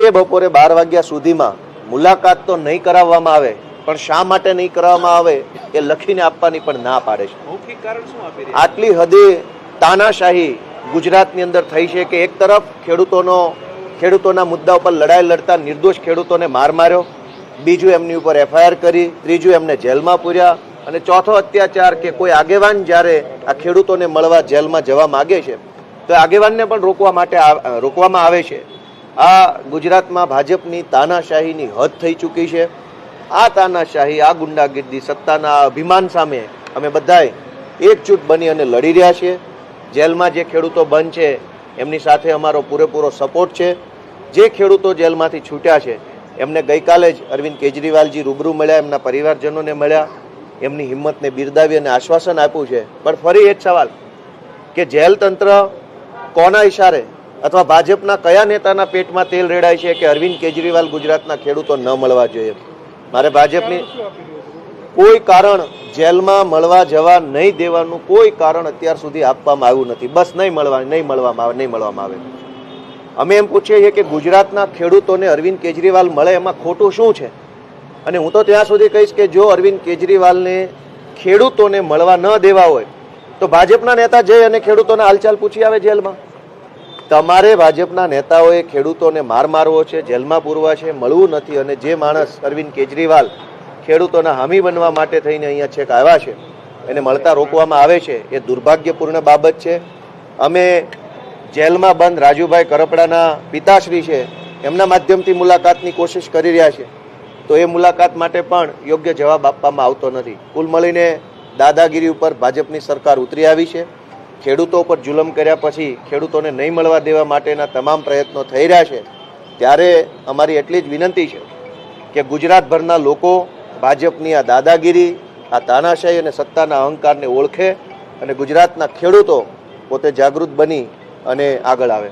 આજે બપોરે 12 વાગ્યા સુધીમાં મુલાકાત તો નહીં કરાવવામાં આવે, પણ શા માટે નહીં કરવામાં આવે એ લખીને આપવાની પણ ના પાડે છે. મૌખિક કારણ શું આપી રહ્યા? આટલી હદે તાનાશાહી ગુજરાતની અંદર થઈ છે કે એક તરફ ખેડૂતોના મુદ્દા ઉપર લડાઈ લડતા નિર્દોષ ખેડૂતોને માર માર્યો, બીજું એમની ઉપર FIR કરી, ત્રીજું એમને જેલમાં પૂર્યા, અને ચોથો અત્યાચાર કે કોઈ આગેવાન જ્યારે આ ખેડૂતોને મળવા જેલમાં જવા માગે છે તો આગેવાનને પણ રોકવામાં આવે છે. આ ગુજરાતમાં ભાજપની તાનાશાહીની હદ થઈ ચૂકી છે. આ તાનાશાહી, આ ગુંડાગીરી, સત્તાના અભિમાન સામે અમે બધાએ એકજૂટ બની અને લડી રહ્યા છીએ. જેલમાં જે ખેડૂતો બંધ છે એમની સાથે અમારો પૂરેપૂરો સપોર્ટ છે. જે ખેડૂતો જેલમાંથી છૂટ્યા છે એમને ગઈકાલે જ અરવિંદ કેજરીવાલજી રૂબરૂ મળ્યા, એમના પરિવારજનોને મળ્યા, એમની હિંમતને બિરદાવી અને આશ્વાસન આપ્યું છે. પણ ફરી એ જ સવાલ કે જેલ તંત્ર કોના ઇશારે અથવા ભાજપના કયા નેતાના પેટમાં તેલ રેડાય છે કે અરવિંદ કેજરીવાલ ગુજરાતના ખેડૂતો ન મળવા જોઈએ? મારે ભાજપની કોઈ કારણ જેલમાં મળવા જવા નહીં દેવાનું કોઈ કારણ અત્યાર સુધી આપવામાં આવ્યું નથી. બસ નહીં મળવામાં આવે. અમે એમ પૂછીએ છીએ કે ગુજરાતના ખેડૂતોને અરવિંદ કેજરીવાલ મળે એમાં ખોટું શું છે? અને હું તો ત્યાં સુધી કહીશ કે જો અરવિંદ કેજરીવાલને ખેડૂતોને મળવા ન દેવા હોય તો ભાજપના નેતા જઈ અને ખેડૂતોના હાલચાલ પૂછી આવે જેલમાં. તમારે ભાજપના નેતાઓએ ખેડૂતોને મારવો છે, જેલમાં પૂરવા છે, મળવું નથી. અને જે માણસ અરવિંદ કેજરીવાલ ખેડૂતોના હામી બનવા માટે થઈને અહીંયા છેક આવ્યા છે એને મળતા રોકવામાં આવે છે એ દુર્ભાગ્યપૂર્ણ બાબત છે. અમે જેલમાં બંધ રાજુભાઈ કરપડાના પિતાશ્રી છે એમના માધ્યમથી મુલાકાતની કોશિશ કરી રહ્યા છે, તો એ મુલાકાત માટે પણ યોગ્ય જવાબ આપવામાં આવતો નથી. કુલ મળીને દાદાગીરી ઉપર ભાજપની સરકાર ઉતરી આવી છે. ખેડૂતો ઉપર જુલમ કર્યા પછી ખેડૂતોને નહીં મળવા દેવા માટેના તમામ પ્રયત્નો થઈ રહ્યા છે. ત્યારે અમારી એટલી જ વિનંતી છે કે ગુજરાતભરના લોકો ભાજપની આ દાદાગીરી, આ તાનાશાહી અને સત્તાના અહંકારને ઓળખે અને ગુજરાતના ખેડૂતો પોતે જાગૃત બની અને આગળ આવે.